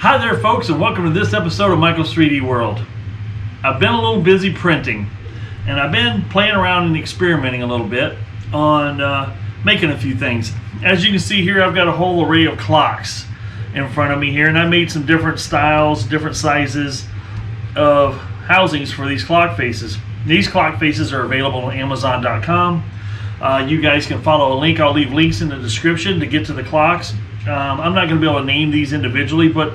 Hi there folks, and welcome to this episode of Michael's 3D World. I've been a little busy printing, and I've been playing around and experimenting a little bit on making a few things. As you can see here, I've got a whole array of clocks in front of me here, and I made some different styles, different sizes of housings for these clock faces. These clock faces are available on Amazon.com. You guys can follow a link. I'll leave links in the description to get to the clocks. I'm not going to be able to name these individually, but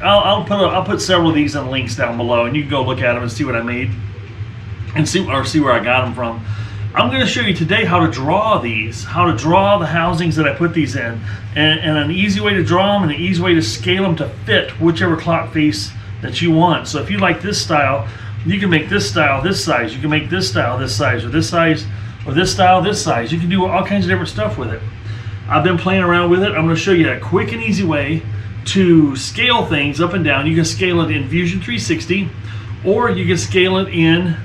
I'll put several of these in links down below, and you can go look at them and see what I made and see where I got them from. I'm going to show you today how to draw these, how to draw the housings that I put these in, and an easy way to draw them and an easy way to scale them to fit whichever clock face that you want. So if you like this style, you can make this style this size. You can make this style this size, or this size, or this style this size. You can do all kinds of different stuff with it. I've been playing around with it. I'm going to show you a quick and easy way to scale things up and down. You can scale it in Fusion 360, or you can scale it in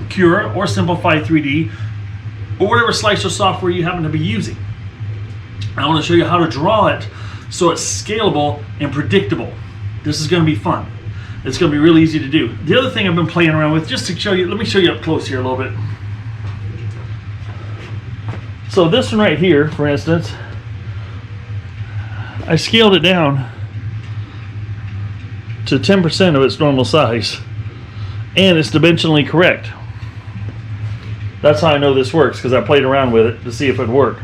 Cura or Simplify 3D, or whatever slicer software you happen to be using. I want to show you how to draw it so it's scalable and predictable. This is going to be fun. It's going to be really easy to do. The other thing I've been playing around with, just to show you, let me show you up close here a little bit. So this one right here, for instance, I scaled it down to 10% of its normal size, and it's dimensionally correct. That's how I know this works, because I played around with it to see if it would work.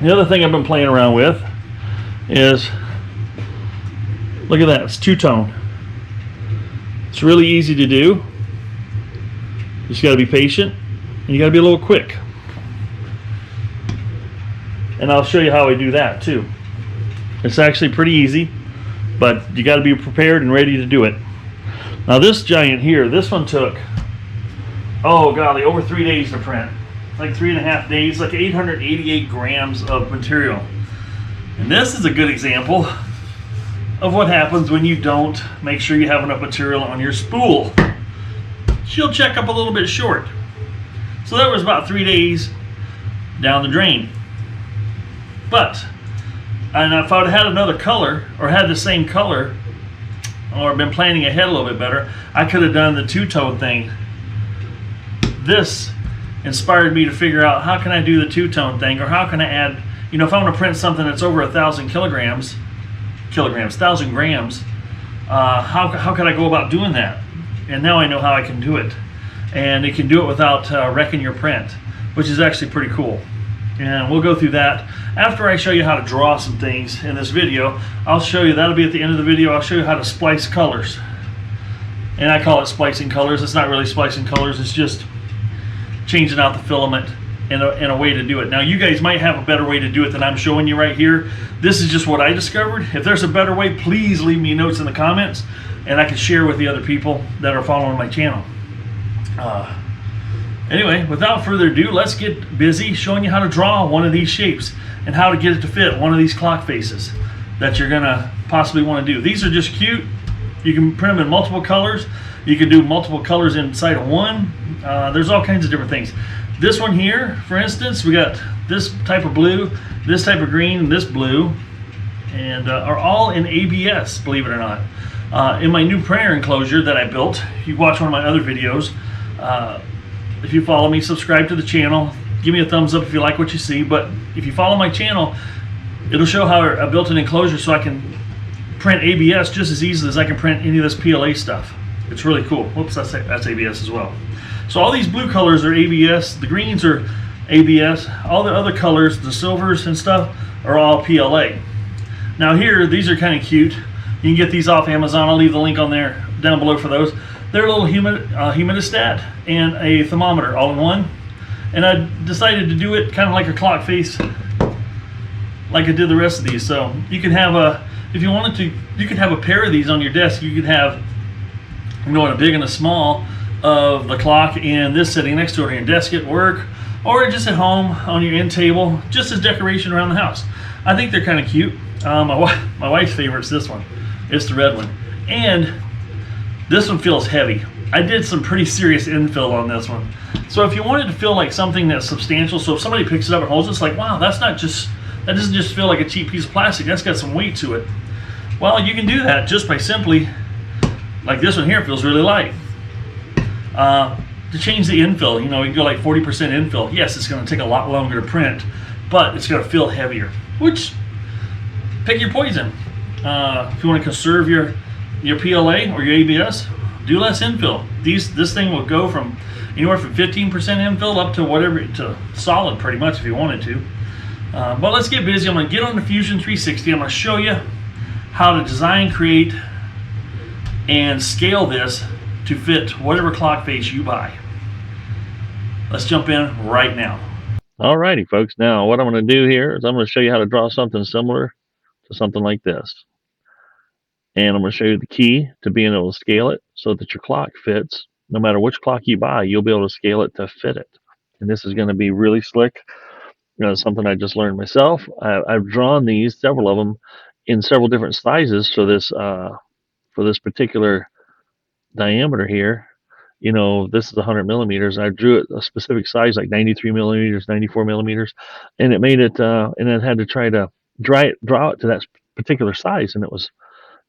The other thing I've been playing around with is, look at that, it's two-tone. It's really easy to do. You just got to be patient, and you got to be a little quick. And I'll show you how I do that too. It's actually pretty easy, but you got to be prepared and ready to do it. Now this giant here, this one took, oh golly, over 3 days to print. Like 3.5 days, like 888 grams of material. And this is a good example of what happens when you don't make sure you have enough material on your spool. She'll check up a little bit short. So that was about 3 days down the drain. But, and if I'd had another color, or had the same color, or been planning ahead a little bit better, I could have done the two-tone thing. This inspired me to figure out, how can I do the two-tone thing, or how can I add, you know, if I want to print something that's over 1,000 grams, how could I go about doing that? And now I know how I can do it. And it can do it without wrecking your print, which is actually pretty cool. And we'll go through that after I show you how to draw some things in this video. I'll show you, that'll be at the end of the video, I'll show you how to splice colors. And I call it splicing colors. It's not really splicing colors, it's just changing out the filament in a way to do it. Now you guys might have a better way to do it than I'm showing you right here. This is just what I discovered. If there's a better way, please leave me notes in the comments, and I can share with the other people that are following my channel. Anyway, without further ado, let's get busy showing you how to draw one of these shapes and how to get it to fit one of these clock faces that you're gonna possibly want to do. These are just cute. You can print them in multiple colors. You can do multiple colors inside of one. There's all kinds of different things. This one here, for instance, we got this type of blue, this type of green, and this blue, and are all in ABS, believe it or not. In my new printer enclosure that I built, you watch one of my other videos, if you follow me, subscribe to the channel, give me a thumbs up if you like what you see. But if you follow my channel, it'll show how I built an enclosure so I can print ABS just as easily as I can print any of this PLA stuff. It's really cool. Whoops, that's ABS as well. So all these blue colors are ABS, the greens are ABS, all the other colors, the silvers and stuff, are all PLA. Now here, these are kind of cute. You can get these off Amazon. I'll leave the link on there down below for those. They're a little humidistat and a thermometer all in one. And I decided to do it kind of like a clock face, like I did the rest of these. So you can have if you wanted to, you could have a pair of these on your desk. You could have, you know, a big and a small of the clock, and this sitting next to it on your desk at work, or just at home on your end table, just as decoration around the house. I think they're kind of cute. My wife's favorite is this one. It's the red one. And this one feels heavy. I did some pretty serious infill on this one. So if you wanted to feel like something that's substantial, so if somebody picks it up and holds it, it's like, wow, that's not just That doesn't just feel like a cheap piece of plastic. That's got some weight to it. Well, you can do that just by simply, like this one here feels really light. To change the infill, you know, you can go like 40% infill. Yes, it's going to take a lot longer to print, but it's going to feel heavier. Which, pick your poison. If you want to conserve your PLA or your ABS, do less infill. This thing will go from anywhere from 15% infill up to whatever, to solid pretty much if you wanted to. But let's get busy. I'm going to get on the Fusion 360. I'm going to show you how to design, create, and scale this to fit whatever clock face you buy. Let's jump in right now. Alrighty, folks. Now, what I'm going to do here is I'm going to show you how to draw something similar to something like this. And I'm going to show you the key to being able to scale it so that your clock fits. No matter which clock you buy, you'll be able to scale it to fit it. And this is going to be really slick. You know, something I just learned myself. I've drawn these, several of them, in several different sizes for this particular diameter here. You know, this is 100 millimeters. I drew it a specific size, like 93 millimeters, 94 millimeters, and it made it. And I had to try to draw it to that particular size, and it was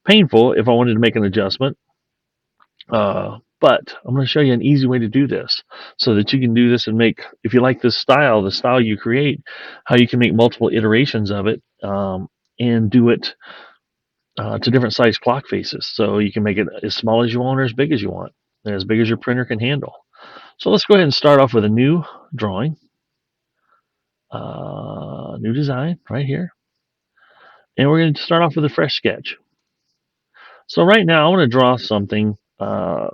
painful if I wanted to make an adjustment. But I'm going to show you an easy way to do this, so that you can do this and make, if you like this style, the style you create, how you can make multiple iterations of it, and do it to different size clock faces. So you can make it as small as you want or as big as you want, and as big as your printer can handle. So let's go ahead and start off with a new drawing, new design right here. And we're going to start off with a fresh sketch. So right now I want to draw something.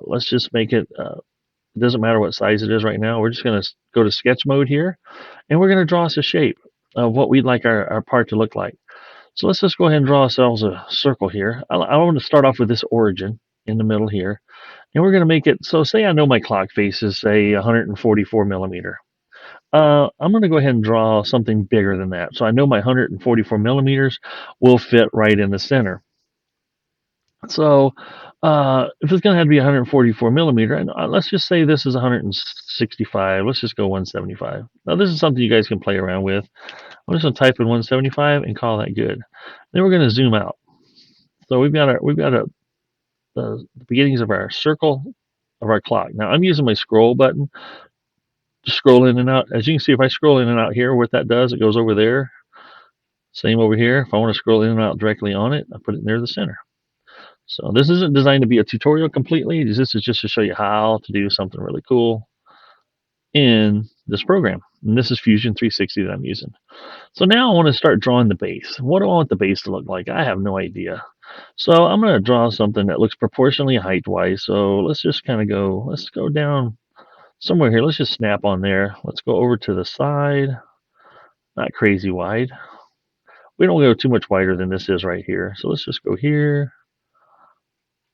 Let's just make it, it doesn't matter what size it is right now. We're just going to go to sketch mode here, and we're going to draw us a shape of what we'd like our part to look like. So let's just go ahead and draw ourselves a circle here. I want to start off with this origin in the middle here. And we're going to make it, so say I know my clock face is, say, 144 millimeter. I'm going to go ahead and draw something bigger than that. So I know my 144 millimeters will fit right in the center. So if it's going to have to be 144 millimeter, and let's just say this is 165. Let's just go 175. Now this is something you guys can play around with. I'm just going to type in 175 and call that good. Then we're going to zoom out. So we've got the beginnings of our circle of our clock. Now I'm using my scroll button to scroll in and out. As you can see, if I scroll in and out here, what that does, it goes over there. Same over here. If I want to scroll in and out directly on it, I put it near the center. So this isn't designed to be a tutorial completely. This is just to show you how to do something really cool in this program. And this is Fusion 360 that I'm using. So now I want to start drawing the base. What do I want the base to look like? I have no idea. So I'm going to draw something that looks proportionally height-wise. So let's just kind of go, let's go down somewhere here. Let's just snap on there. Let's go over to the side. Not crazy wide. We don't go too much wider than this is right here. So let's just go here.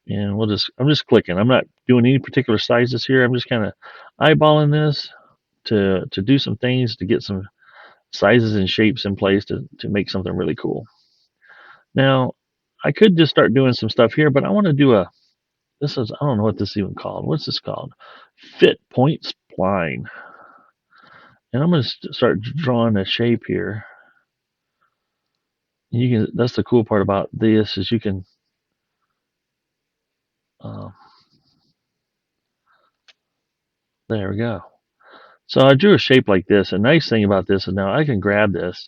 And I'm just clicking. I'm not doing any particular sizes here. I'm just kind of eyeballing this to do some things, to get some sizes and shapes in place to make something really cool. Now, I could just start doing some stuff here, but I want to do I don't know what this is even called. What's this called? Fit point spline. And I'm going to start drawing a shape here. That's the cool part about this, is you can there we go. So I drew a shape like this. A nice thing about this is now I can grab this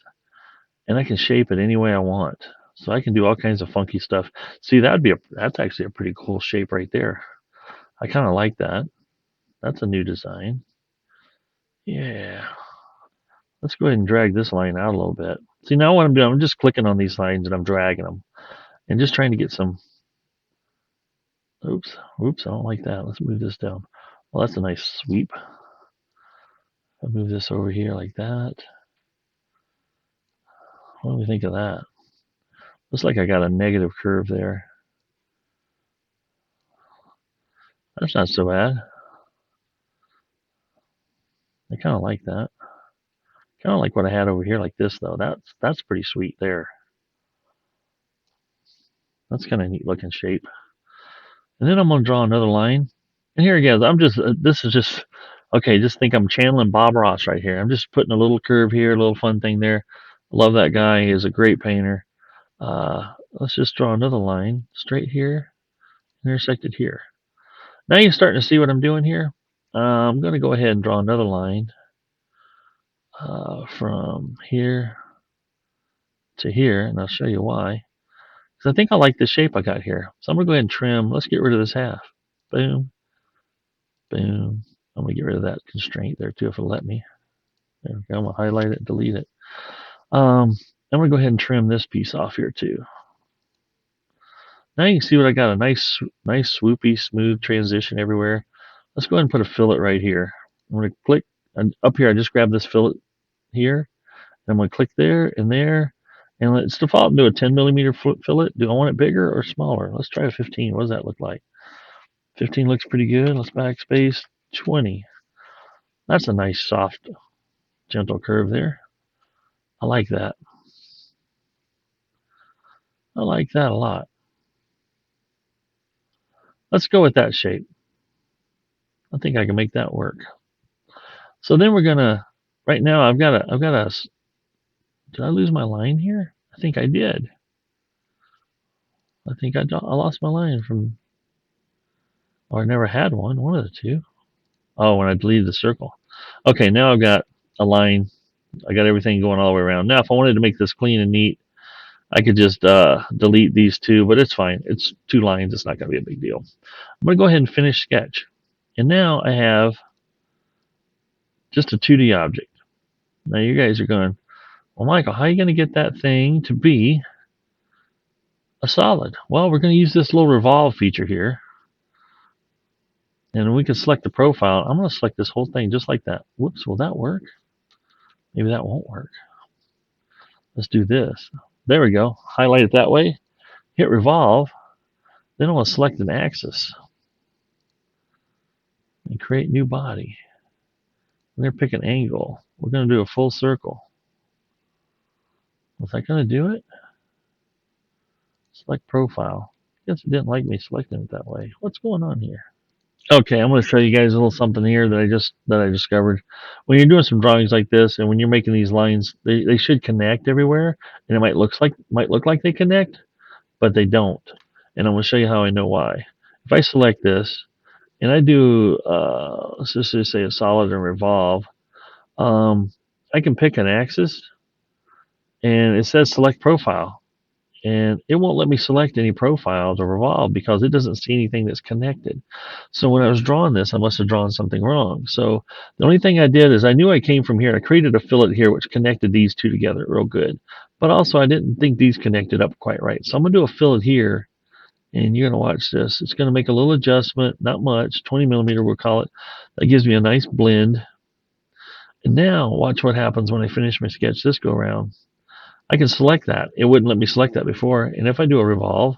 and I can shape it any way I want. So I can do all kinds of funky stuff. See, that's actually a pretty cool shape right there. I kind of like that. That's a new design. Yeah. Let's go ahead and drag this line out a little bit. See, now what I'm doing, I'm just clicking on these lines and I'm dragging them and just trying to get some. Oops, I don't like that. Let's move this down. Well, that's a nice sweep. I'll move this over here like that. What do we think of that? Looks like I got a negative curve there. That's not so bad. I kind of like that. Kind of like what I had over here like this, though. That's pretty sweet there. That's kind of neat looking shape. And then I'm going to draw another line. And here again, this is just think I'm channeling Bob Ross right here. I'm just putting a little curve here, a little fun thing there. Love that guy. He is a great painter. Let's just draw another line straight here, intersected here. Now you're starting to see what I'm doing here. I'm going to go ahead and draw another line from here to here, and I'll show you why. Because I think I like the shape I got here. So I'm going to go ahead and trim. Let's get rid of this half. Boom, boom. I'm going to get rid of that constraint there too if it'll let me. There we go. I'm going to highlight it, delete it. I'm going to go ahead and trim this piece off here too. Now you can see what I got, a nice swoopy, smooth transition everywhere. Let's go ahead and put a fillet right here. I'm going to click up here. I just grabbed this fillet here. And I'm going to click there, and let's default into a 10 millimeter fillet. Do I want it bigger or smaller? Let's try a 15. What does that look like? 15 looks pretty good. Let's backspace 20. That's a nice, soft, gentle curve there. I like that. I like that a lot. Let's go with that shape. I think I can make that work. So then we're gonna. Right now, I've got a. Did I lose my line here? I think I did. I think I lost my line from. Or I never had one. One of the two. Oh, when I deleted the circle. Okay, now I've got a line. I got everything going all the way around. Now, if I wanted to make this clean and neat, I could just delete these two, but it's fine. It's two lines. It's not going to be a big deal. I'm going to go ahead and finish sketch. And now I have just a 2D object. Now you guys are going, well, Michael, how are you going to get that thing to be a solid? Well, we're going to use this little revolve feature here. And we can select the profile. I'm going to select this whole thing just like that. Whoops, will that work? Maybe that won't work. Let's do this. There we go. Highlight it that way. Hit revolve. Then I want to select an axis. And create new body. We're going to pick an angle. We're going to do a full circle. Was that going to do it? Select profile. I guess it didn't like me selecting it that way. What's going on here? Okay, I'm going to show you guys a little something here that I discovered. When you're doing some drawings like this, and when you're making these lines, they should connect everywhere, and it might look like they connect, but they don't. And I'm going to show you how I know why. If I select this, and I do let's just say a solid and revolve, I can pick an axis, and it says select profile. And it won't let me select any profiles or revolve because it doesn't see anything that's connected. So when I was drawing this, I must have drawn something wrong. So the only thing I did is I knew I came from here. I created a fillet here which connected these two together real good. But also I didn't think these connected up quite right. So I'm going to do a fillet here, and you're going to watch this. It's going to make a little adjustment, not much, 20 millimeter we'll call it. That gives me a nice blend. And now watch what happens when I finish my sketch this go around. I can select that. It wouldn't let me select that before. And if I do a revolve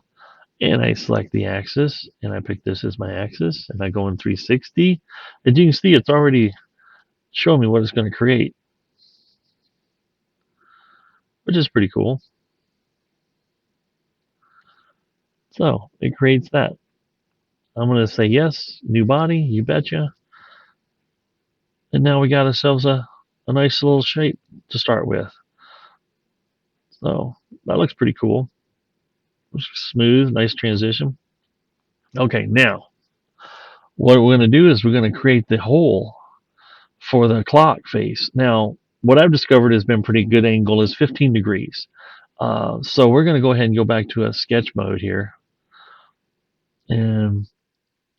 and I select the axis and I pick this as my axis and I go in 360, as you can see, it's already showing me what it's going to create, which is pretty cool. So it creates that. I'm going to say yes, new body, you betcha. And now we got ourselves a nice little shape to start with. So that looks pretty cool. Smooth, nice transition. Okay, now what we're going to do is we're going to create the hole for the clock face. Now, what I've discovered has been pretty good angle is 15 degrees. So we're going to go ahead and go back to a sketch mode here. And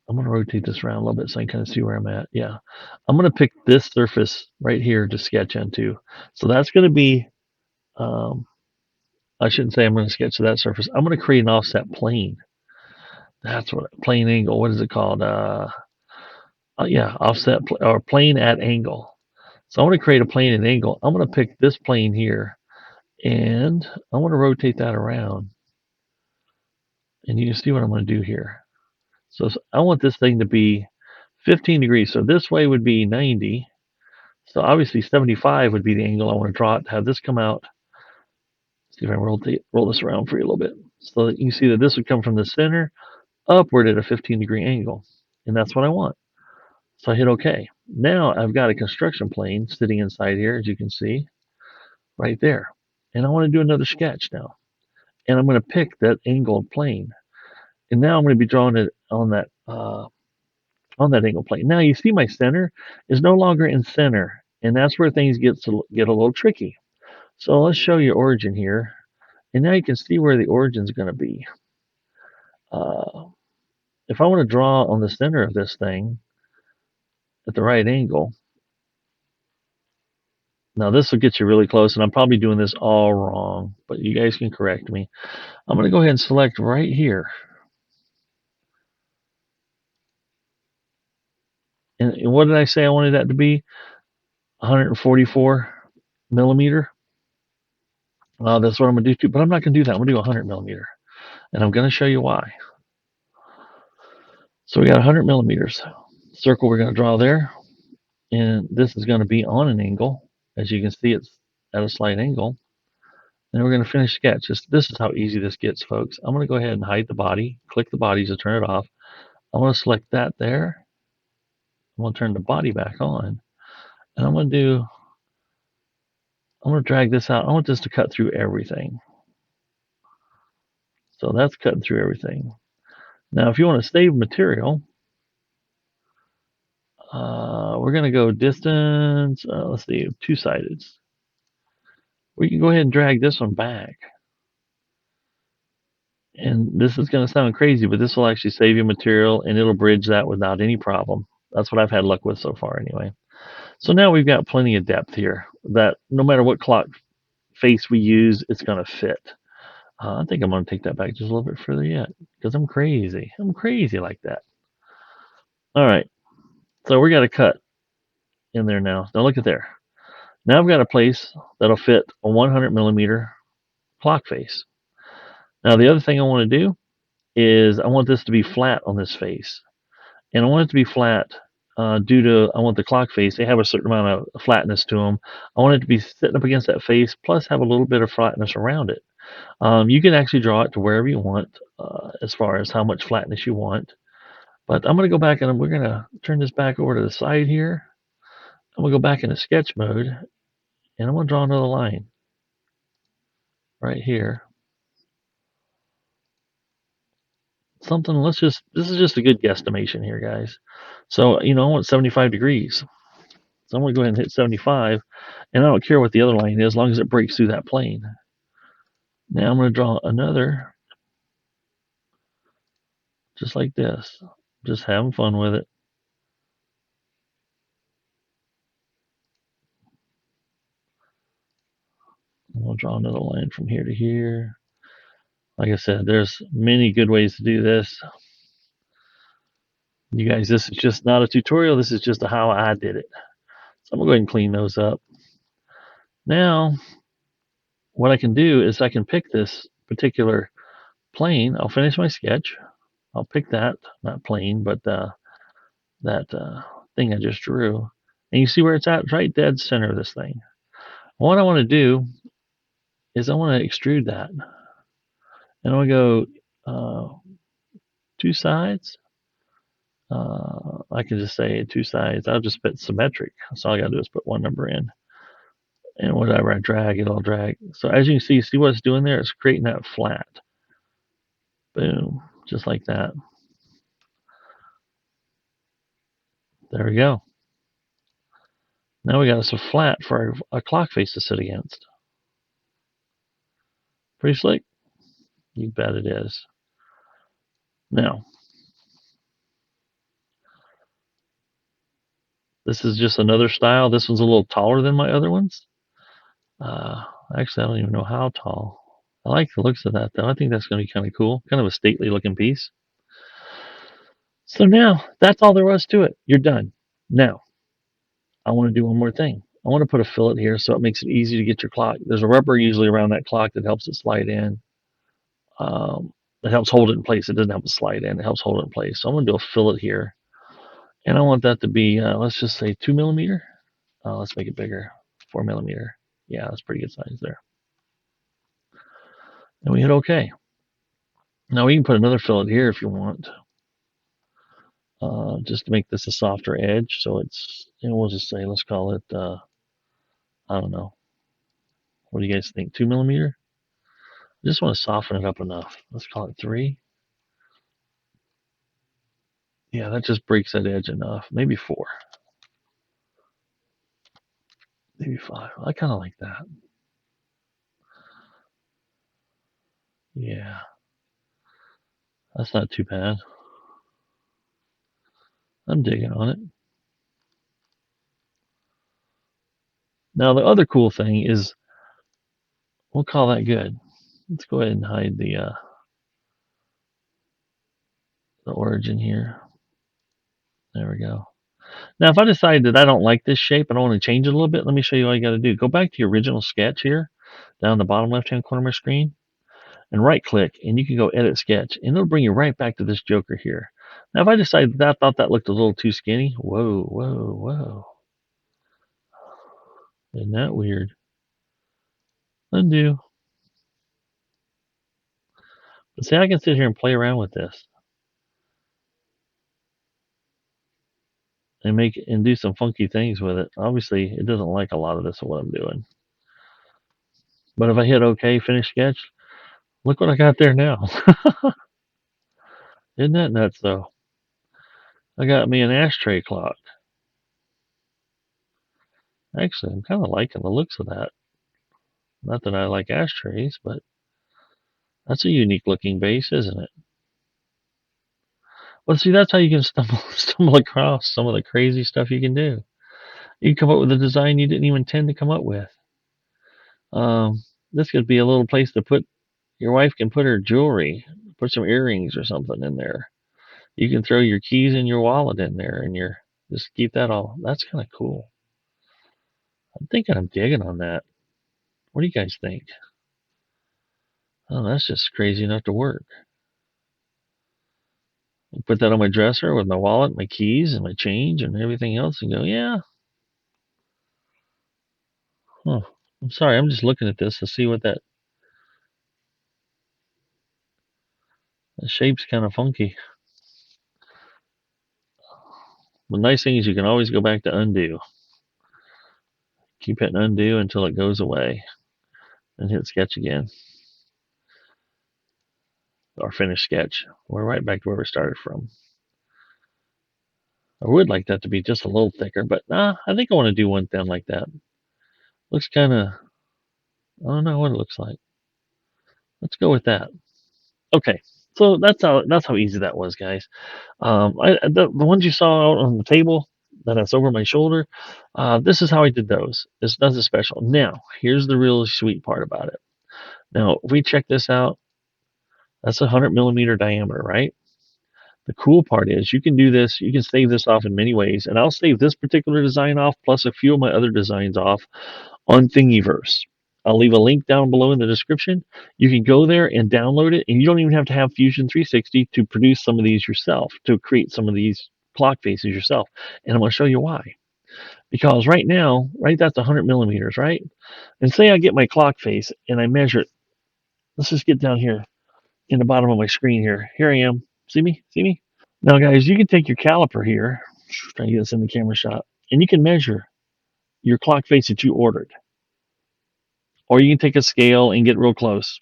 I'm going to rotate this around a little bit so I can kind of see where I'm at. Yeah. I'm going to pick this surface right here to sketch into. So that's going to be, I shouldn't say I'm going to sketch to that surface. I'm going to create an offset plane. That's what, plane angle. What is it called? Yeah, offset or plane at angle. So I want to create a plane at angle. I'm going to pick this plane here, and I want to rotate that around. And you can see what I'm going to do here. So I want this thing to be 15 degrees. So this way would be 90. So obviously 75 would be the angle I want to draw it to have this come out. See if I roll this around for you a little bit. So that you see that this would come from the center upward at a 15-degree angle. And that's what I want. So I hit OK. Now I've got a construction plane sitting inside here, as you can see, right there. And I want to do another sketch now. And I'm going to pick that angled plane. And now I'm going to be drawing it on that angle plane. Now you see my center is no longer in center, and that's where things get a little tricky. So let's show you origin here, and now you can see where the origin is going to be. Uh, if I want to draw on the center of this thing at the right angle, now this will get you really close, and I'm probably doing this all wrong, but you guys can correct me. I'm going to go ahead and select right here. And what did I say I wanted that to be? 144 millimeter. That's what I'm going to do too, but I'm not going to do that. I'm going to do 100 millimeter, and I'm going to show you why. So we got 100 millimeters. Circle we're going to draw there, and this is going to be on an angle. As you can see, it's at a slight angle. And we're going to finish sketch. This is how easy this gets, folks. I'm going to go ahead and hide the body, click the body to turn it off. I'm going to select that there. I'm going to turn the body back on, and I'm going to drag this out. I want this to cut through everything. So that's cutting through everything. Now, if you want to save material, we're going to go distance. Let's see, two-sided. We can go ahead and drag this one back. And this is going to sound crazy, but this will actually save you material, and it'll bridge that without any problem. That's what I've had luck with so far anyway. So now we've got plenty of depth here that no matter what clock face we use, it's going to fit. I think I'm going to take that back just a little bit further yet because I'm crazy. I'm crazy like that. All right. So we got a cut in there now. Now look at there. Now I've got a place that'll fit a 100 millimeter clock face. Now the other thing I want to do is I want this to be flat on this face. And I want it to be flat due to, I want the clock face, they have a certain amount of flatness to them. I want it to be sitting up against that face, plus have a little bit of flatness around it. You can actually draw it to wherever you want as far as how much flatness you want. But I'm going to go back and we're going to turn this back over to the side here. I'm going to go back into sketch mode, and I'm going to draw another line right here. Something, this is just a good guesstimation here, guys. So, I want 75 degrees. So I'm going to go ahead and hit 75, and I don't care what the other line is, as long as it breaks through that plane. Now I'm going to draw another, just like this. Just having fun with it. We'll draw another line from here to here. Like I said, there's many good ways to do this. You guys, this is just not a tutorial. This is just how I did it. So I'm going to go ahead and clean those up. Now, what I can do is I can pick this particular plane. I'll finish my sketch. I'll pick that, not plane, but that thing I just drew. And you see where it's at? It's right dead center of this thing. What I want to do is I want to extrude that. And I'm going to go two sides. I can just say two sides. I'll just put symmetric. So all I got to do is put one number in. And whatever I drag, it'll drag. So as you can see what it's doing there? It's creating that flat. Boom. Just like that. There we go. Now we got us a flat for a clock face to sit against. Pretty slick? You bet it is. Now, this is just another style. This one's a little taller than my other ones. Actually, I don't even know how tall. I like the looks of that, though. I think that's going to be kind of cool. Kind of a stately looking piece. So now, that's all there was to it. You're done. Now, I want to do one more thing. I want to put a fillet here so it makes it easy to get your clock. There's a rubber usually around that clock that helps it slide in. It helps hold it in place. It doesn't help it slide in. It helps hold it in place. So I'm going to do a fillet here. And I want that to be, let's just say 2 millimeter. Let's make it bigger, 4 millimeter. Yeah, that's pretty good size there. And we hit OK. Now we can put another fillet here if you want, just to make this a softer edge. So it's, we'll just say, let's call it, I don't know, What do you guys think? 2 millimeter? I just want to soften it up enough. Let's call it 3. Yeah, that just breaks that edge enough. Maybe 4. Maybe 5. I kind of like that. Yeah, that's not too bad. I'm digging on it. Now, the other cool thing is, we'll call that good. Let's go ahead and hide the origin here. There we go. Now, if I decide that I don't like this shape and I want to change it a little bit, let me show you all you got to do. Go back to your original sketch here, down the bottom left-hand corner of my screen, and right-click, and you can go Edit Sketch, and it'll bring you right back to this joker here. Now, if I decide that I thought that looked a little too skinny, whoa, whoa, whoa. Isn't that weird? Undo. But see, I can sit here and play around with this. And do some funky things with it. Obviously, it doesn't like a lot of this of what I'm doing. But if I hit OK, finish sketch, look what I got there now. Isn't that nuts, though? I got me an ashtray clock. Actually, I'm kind of liking the looks of that. Not that I like ashtrays, but that's a unique looking base, isn't it? Well, see, that's how you can stumble across some of the crazy stuff you can do. You can come up with a design you didn't even intend to come up with. This could be a little place to put, your wife can put her jewelry, put some earrings or something in there. You can throw your keys and your wallet in there, and just keep that all. That's kind of cool. I'm thinking I'm digging on that. What do you guys think? Oh, that's just crazy enough to work. Put that on my dresser with my wallet, my keys, and my change, and everything else, and go, yeah. Huh. I'm sorry, I'm just looking at this to see what that shape's kind of funky. The nice thing is you can always go back to undo. Keep hitting undo until it goes away, and hit sketch again. Or finish sketch. We're right back to where we started from. I would like that to be just a little thicker, but I think I want to do one thin like that. Looks kind of, I don't know what it looks like. Let's go with that. Okay, so that's how easy that was, guys. The ones you saw out on the table that is over my shoulder, this is how I did those. It's nothing special. Now, here's the really sweet part about it. Now, if we check this out, that's a 100 millimeter diameter, right? The cool part is you can do this, you can save this off in many ways, and I'll save this particular design off plus a few of my other designs off on Thingiverse. I'll leave a link down below in the description. You can go there and download it, and you don't even have to have Fusion 360 to produce some of these yourself, to create some of these clock faces yourself. And I'm going to show you why. Because right now, right, that's 100 millimeters, right? And say I get my clock face and I measure it. Let's just get down here in the bottom of my screen here. Here I am. See me? See me? Now, guys, you can take your caliper here. Try to get this in the camera shot. And you can measure your clock face that you ordered. Or you can take a scale and get real close.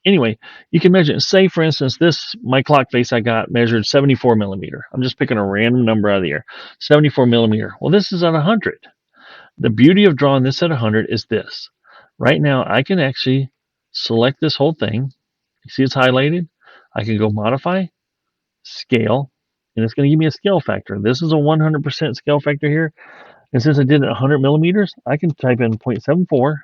Anyway, you can measure it. Say, for instance, my clock face I got measured 74 millimeter. I'm just picking a random number out of the air. 74 millimeter. Well, this is at 100. The beauty of drawing this at 100 is this. Right now, I can actually select this whole thing. You see it's highlighted? I can go modify, scale, and it's going to give me a scale factor. This is a 100% scale factor here. And since I did it 100 millimeters, I can type in 0.74.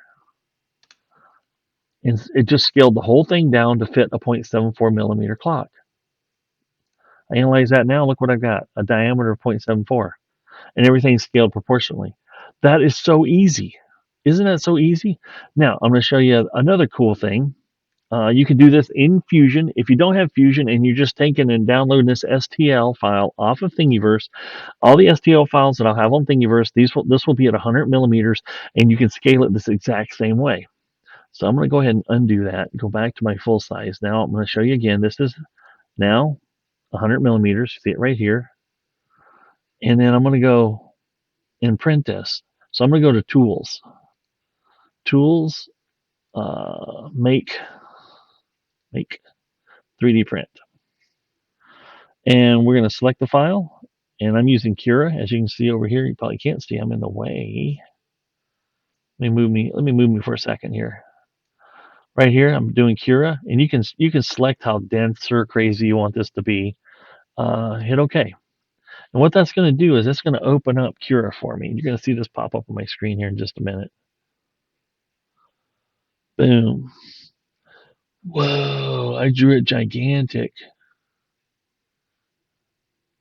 And it just scaled the whole thing down to fit a 0.74 millimeter clock. I analyze that now. Look what I've got, a diameter of 0.74. And everything's scaled proportionally. That is so easy. Isn't that so easy? Now, I'm going to show you another cool thing. You can do this in Fusion. If you don't have Fusion and you're just taking and downloading this STL file off of Thingiverse, all the STL files that I'll have on Thingiverse, this will be at 100 millimeters, and you can scale it this exact same way. So I'm going to go ahead and undo that, go back to my full size. Now I'm going to show you again. This is now 100 millimeters. See it right here. And then I'm going to go and print this. So I'm going to go to Tools. Tools, make 3D print. And we're going to select the file. And I'm using Cura, as you can see over here. You probably can't see, I'm in the way. Let me move me for a second here. Right here, I'm doing Cura, and you can select how dense or crazy you want this to be. Hit OK. And what that's going to do is it's going to open up Cura for me. You're going to see this pop up on my screen here in just a minute. Boom. Whoa, I drew it gigantic.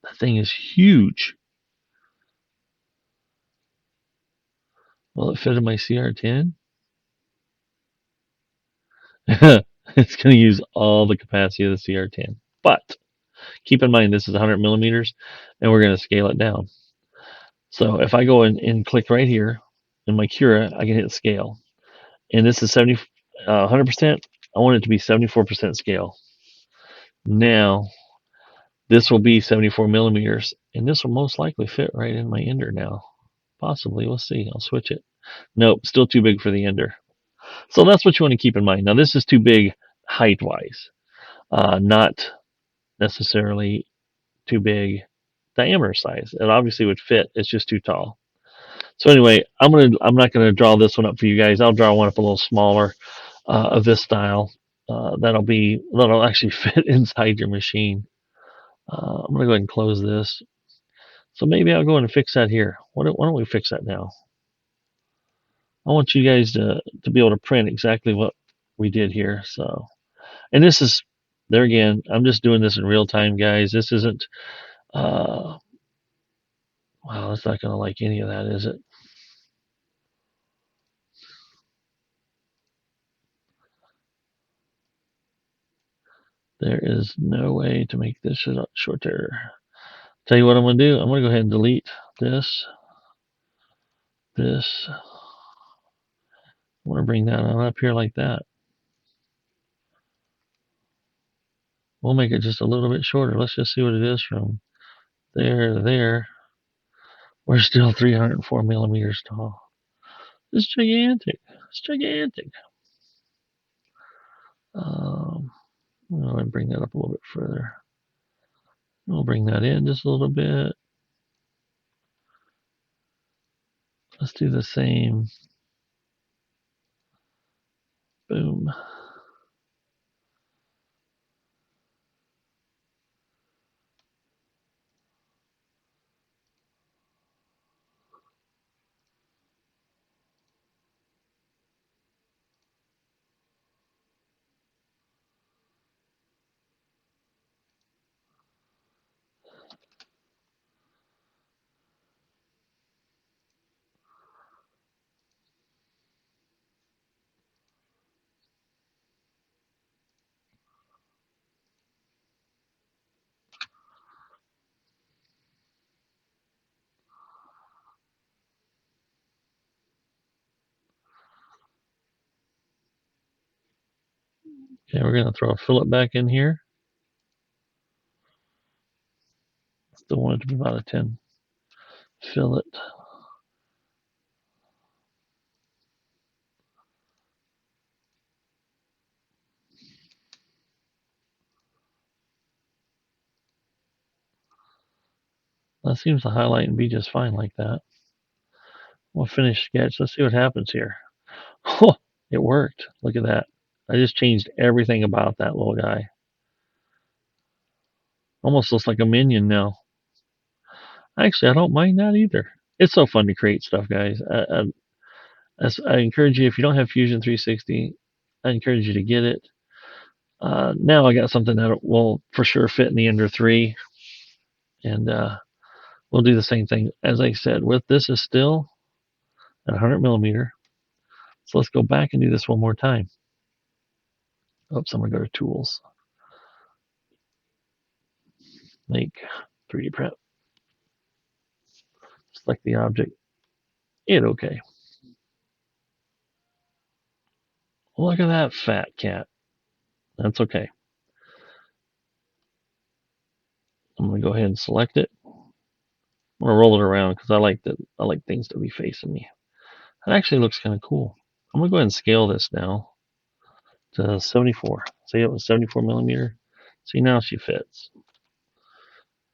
That thing is huge. Will it fit in my CR-10? It's going to use all the capacity of the CR-10. But keep in mind, this is 100 millimeters, and we're going to scale it down. So if I go in and click right here in my Cura, I can hit scale. And this is 100%. I want it to be 74% scale. Now, this will be 74 millimeters, and this will most likely fit right in my Ender now. Possibly, we'll see. I'll switch it. Nope, still too big for the Ender. So that's what you want to keep in mind. Now, this is too big height-wise, not necessarily too big diameter size. It obviously would fit. It's just too tall. So anyway, I'm not gonna draw this one up for you guys. I'll draw one up a little smaller of this style. That'll actually fit inside your machine. I'm gonna go ahead and close this. So maybe I'll go and fix that here. Why don't we fix that now? I want you guys to be able to print exactly what we did here. So, and this is there again. I'm just doing this in real time, guys. This isn't. Wow, it's not gonna like any of that, is it? There is no way to make this shorter. Tell you what I'm going to do. I'm going to go ahead and delete this. This. I want to bring that on up here like that. We'll make it just a little bit shorter. Let's just see what it is from there to there. We're still 304 millimeters tall. It's gigantic. It's gigantic. I'm going to bring that up a little bit further. We'll bring that in just a little bit. Let's do the same. Boom. Okay, we're going to throw a fillet back in here. Still want it to be about a 10 fillet. That seems to highlight and be just fine like that. We'll finish sketch. Let's see what happens here. Oh, it worked. Look at that. I just changed everything about that little guy. Almost looks like a minion now. Actually, I don't mind that either. It's so fun to create stuff, guys. I encourage you, if you don't have Fusion 360, I encourage you to get it. Now I got something that will for sure fit in the Ender 3. And we'll do the same thing. As I said, with this is still at 100 millimeter. So let's go back and do this one more time. Oops, I'm going to go to Tools. Make 3D print. Select the object. Hit OK. Look at that fat cat. That's okay. I'm going to go ahead and select it. I'm going to roll it around because I like things to be facing me. It actually looks kind of cool. I'm gonna go ahead and scale this now to 74. See, it was 74 millimeter. See, now she fits.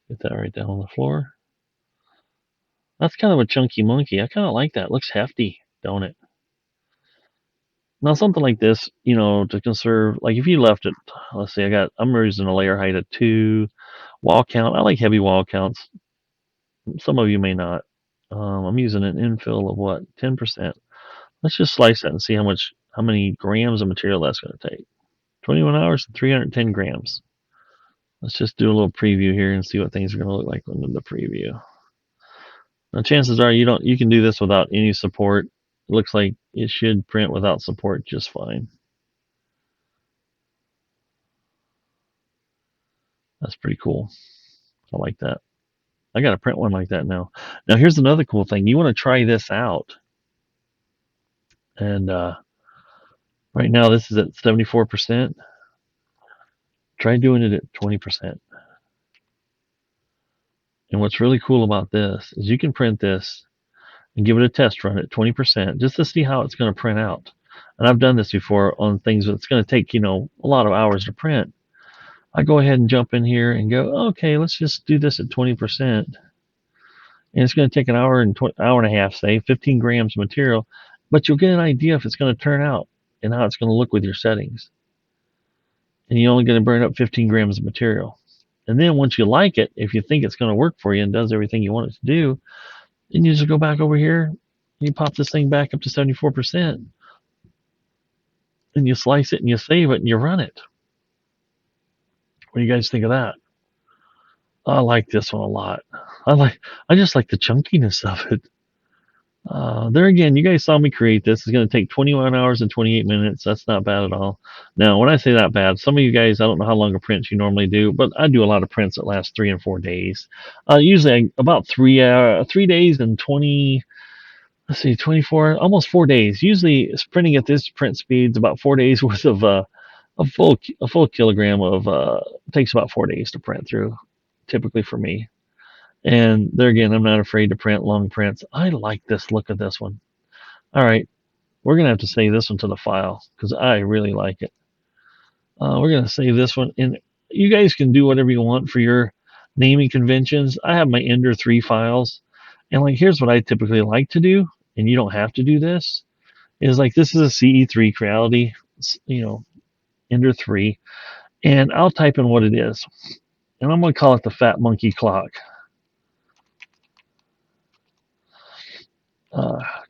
Get that right down on the floor. That's kind of a chunky monkey. I kind of like that. It looks hefty, don't it? Now something like this, you know, to conserve, like if you left it, let's see, I'm using a layer height of 2, wall count. I like heavy wall counts. Some of you may not. I'm using an infill of what, 10%. Let's just slice that and see how many grams of material that's going to take. 21 hours, 310 grams. Let's just do a little preview here and see what things are going to look like under the preview. Now, chances are you can do this without any support. It looks like it should print without support just fine. That's pretty cool. I like that. I got to print one like that now. Now, here's another cool thing. You want to try this out. And right now, this is at 74%. Try doing it at 20%. And what's really cool about this is you can print this and give it a test run at 20% just to see how it's going to print out. And I've done this before on things that's going to take, you know, a lot of hours to print. I go ahead and jump in here and go, okay, let's just do this at 20%. And it's going to take an hour and a half, say, 15 grams of material. But you'll get an idea if it's going to turn out and how it's going to look with your settings. And you're only going to burn up 15 grams of material. And then once you like it, if you think it's going to work for you and does everything you want it to do, then you just go back over here and you pop this thing back up to 74%. And you slice it and you save it and you run it. What do you guys think of that? I like this one a lot. I just like the chunkiness of it. There again, you guys saw me create this. It's going to take 21 hours and 28 minutes. That's not bad at all. Now, when I say that bad, some of you guys, I don't know how long a print you normally do, but I do a lot of prints that last 3 and 4 days. Usually about 3 days and 20. Let's see, 24, almost 4 days. Usually, printing at this print speed is about 4 days worth of a full kilogram of takes about 4 days to print through, typically for me. And there again, I'm not afraid to print long prints. I like this look of this one. All right, we're gonna have to save this one to the file because I really like it. We're gonna save this one, and you guys can do whatever you want for your naming conventions. I have my Ender 3 files, and like here's what I typically like to do, and you don't have to do this. Is like this is a CE3 Creality, you know, Ender 3, and I'll type in what it is, and I'm gonna call it the Fat Monkey Clock.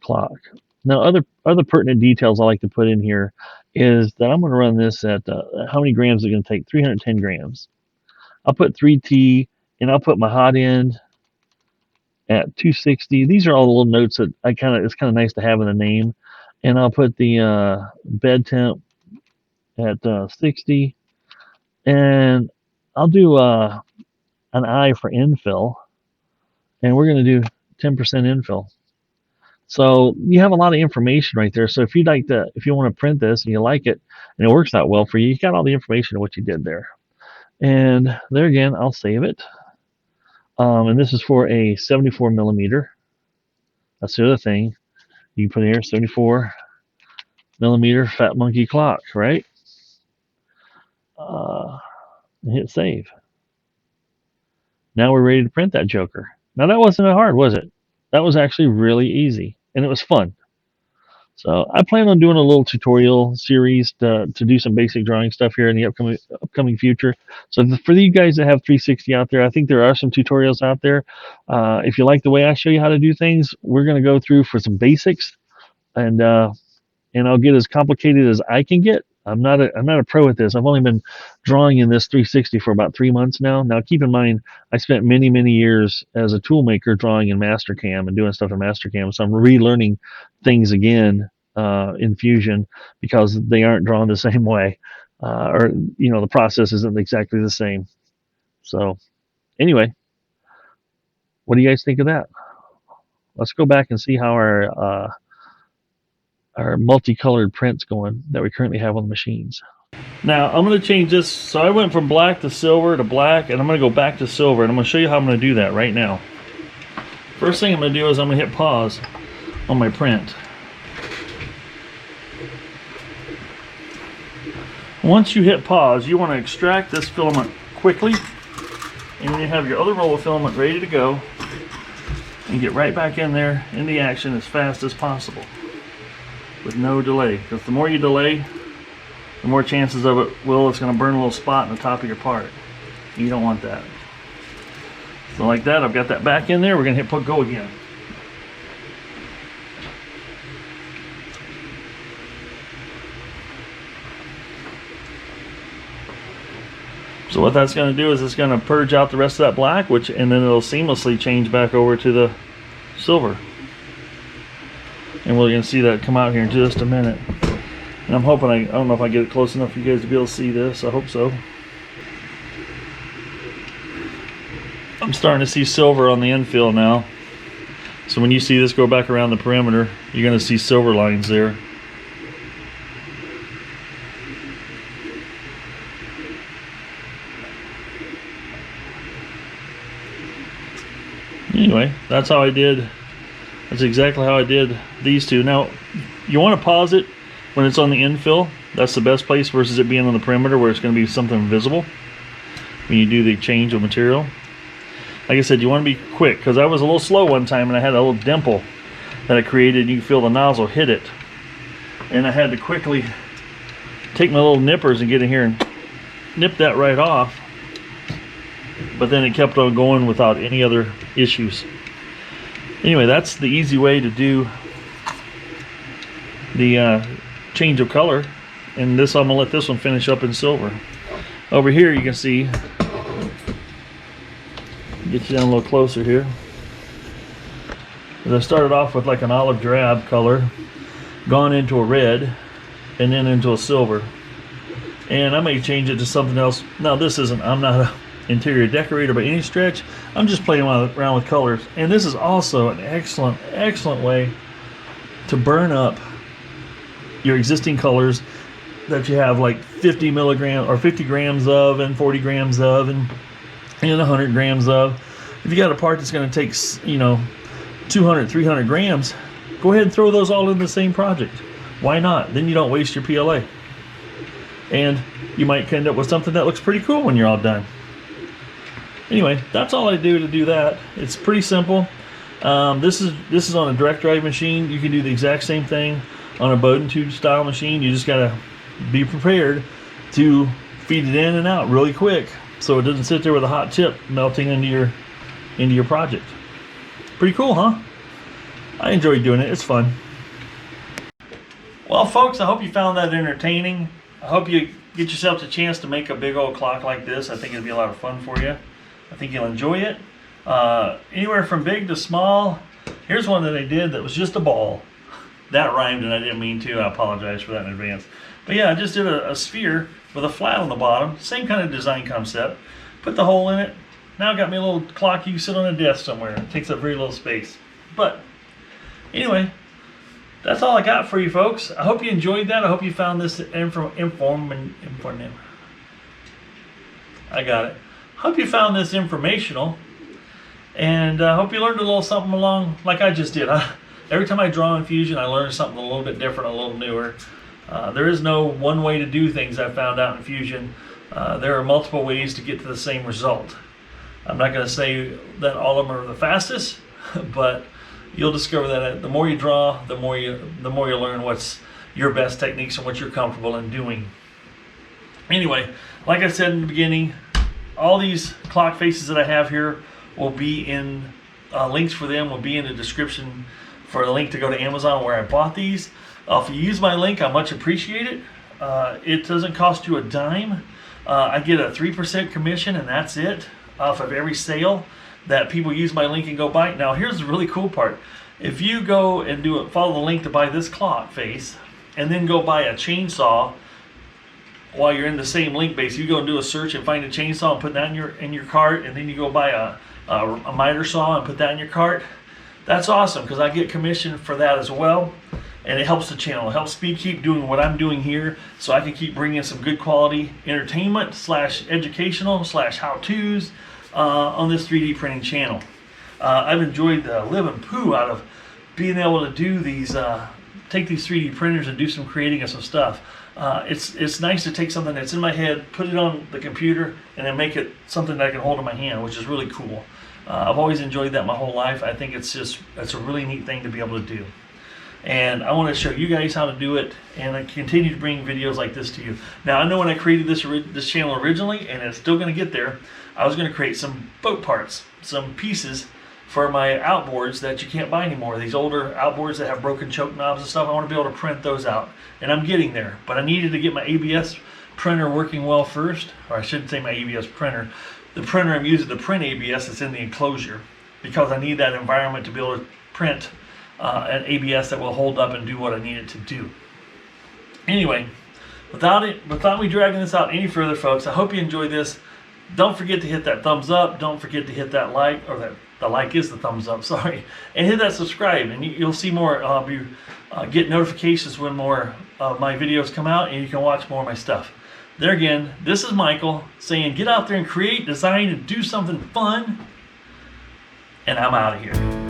Clock. Now, other pertinent details I like to put in here is that I'm going to run this at how many grams is it going to take? 310 grams. I'll put 3T, and I'll put my hot end at 260. These are all the little notes that it's kind of nice to have in the name. And I'll put the bed temp at 60, and I'll do an I for infill, and we're going to do 10% infill. So you have a lot of information right there. So if you want to print this and you like it and it works out well for you, you got all the information of what you did there. And there again, I'll save it. And this is for a 74 millimeter. That's the other thing. You can put here 74 millimeter Fat Monkey Clock, right? And hit save. Now we're ready to print that joker. Now that wasn't hard, was it? That was actually really easy. And it was fun. So I plan on doing a little tutorial series to do some basic drawing stuff here in the upcoming future. So for you guys that have 360 out there, I think there are some tutorials out there. If you like the way I show you how to do things, we're going to go through for some basics, and I'll get as complicated as I can get. I'm not a pro at this. I've only been drawing in this 360 for about 3 months now. Now, keep in mind, I spent many years as a tool maker drawing in Mastercam and doing stuff in Mastercam. So I'm relearning things again in Fusion because they aren't drawn the same way, or the process isn't exactly the same. So, anyway, what do you guys think of that? Let's go back and see how our multicolored prints going that we currently have on the machines. Now I'm going to change this. So I went from black to silver to black, and I'm going to go back to silver, and I'm going to show you how I'm going to do that right now. First thing I'm going to do is I'm going to hit pause on my print. Once you hit pause, you want to extract this filament quickly, and then you have your other roll of filament ready to go, and get right back in there in the action as fast as possible with no delay, because the more you delay, the more chances of it's going to burn a little spot in the top of your part. You don't want that. So like that, I've got that back in there. We're going to hit put go again. So what that's going to do is it's going to purge out the rest of that black, and then it'll seamlessly change back over to the silver. And we're going to see that come out here in just a minute. And I'm hoping, I don't know if I get it close enough for you guys to be able to see this. I hope so. I'm starting to see silver on the infill now. So when you see this go back around the perimeter, you're going to see silver lines there. Anyway, that's how I did. That's exactly how I did these two. Now, you want to pause it when it's on the infill. That's the best place versus it being on the perimeter where it's going to be something visible when you do the change of material. Like I said, you want to be quick, because I was a little slow one time and I had a little dimple that I created. You can feel the nozzle hit it, and I had to quickly take my little nippers and get in here and nip that right off. But then it kept on going without any other issues. Anyway, that's the easy way to do the change of color. And this, I'm gonna let this one finish up in silver. Over here you can see, get you down a little closer here, I started off with like an olive drab color, gone into a red, and then into a silver. And I may change it to something else. Now this isn't, I'm not a interior decorator by any stretch. I'm just playing around with colors. And this is also an excellent way to burn up your existing colors that you have like 50 milligrams or 50 grams of, and 40 grams of, and 100 grams of. If you got a part that's going to take, 200, 300 grams, go ahead and throw those all in the same project. Why not? Then you don't waste your PLA. And you might end up with something that looks pretty cool when you're all done. Anyway, that's all I do to do that. It's pretty simple. This is on a direct drive machine. You can do the exact same thing on a Bowden tube style machine. You just gotta be prepared to feed it in and out really quick, so it doesn't sit there with a hot chip melting into your project. Pretty cool, huh? I enjoy doing it. It's fun. Well, folks, I hope you found that entertaining. I hope you get yourself a chance to make a big old clock like this. I think it'll be a lot of fun for you. I think you'll enjoy it. Anywhere from big to small. Here's one that I did that was just a ball. That rhymed and I didn't mean to. I apologize for that in advance. But yeah, I just did a sphere with a flat on the bottom. Same kind of design concept. Put the hole in it. Now I got me a little clock you can sit on a desk somewhere. It takes up very little space. But anyway, that's all I got for you folks. I hope you enjoyed that. I hope you found this informative. I got it. Hope you found this informational, and I hope you learned a little something along like I just did. Every time I draw in Fusion, I learn something a little bit different, a little newer. There is no one way to do things, I found out in Fusion. There are multiple ways to get to the same result. I'm not going to say that all of them are the fastest, but you'll discover that the more you draw, the more you learn what's your best techniques and what you're comfortable in doing. Anyway, like I said in the beginning, all these clock faces that I have here will be in links for them will be in the description for a link to go to Amazon where I bought these. If you use my link, I much appreciate it. It doesn't cost you a dime. I get a 3% commission, and that's it off of every sale that people use my link and go buy. Now here's the really cool part. If you go and follow the link to buy this clock face, and then go buy a chainsaw while you're in the same link base, you go and do a search and find a chainsaw and put that in your cart, and then you go buy a miter saw and put that in your cart. That's awesome, because I get commission for that as well, and it helps the channel. It helps me keep doing what I'm doing here, so I can keep bringing some good quality entertainment / educational / how-tos on this 3D printing channel. I've enjoyed the living poo out of being able to do these, take these 3D printers and do some creating of some stuff. It's nice to take something that's in my head, put it on the computer, and then make it something that I can hold in my hand, which is really cool. I've always enjoyed that my whole life. I think it's a really neat thing to be able to do. And I want to show you guys how to do it, and I continue to bring videos like this to you. Now, I know when I created this channel originally, and it's still going to get there, I was going to create some boat parts, some pieces for my outboards that you can't buy anymore. These older outboards that have broken choke knobs and stuff, I want to be able to print those out. And I'm getting there, but I needed to get my ABS printer working well first, or I shouldn't say my ABS printer. The printer I'm using to print ABS is in the enclosure, because I need that environment to be able to print an ABS that will hold up and do what I need it to do. Anyway, without me dragging this out any further, folks, I hope you enjoyed this. Don't forget to hit that thumbs up. Don't forget to hit that like, or that the like is the thumbs up, sorry. And hit that subscribe, and you'll see more, get notifications when more of my videos come out, and you can watch more of my stuff. There again, this is Michael saying get out there and create, design, and do something fun. And I'm out of here.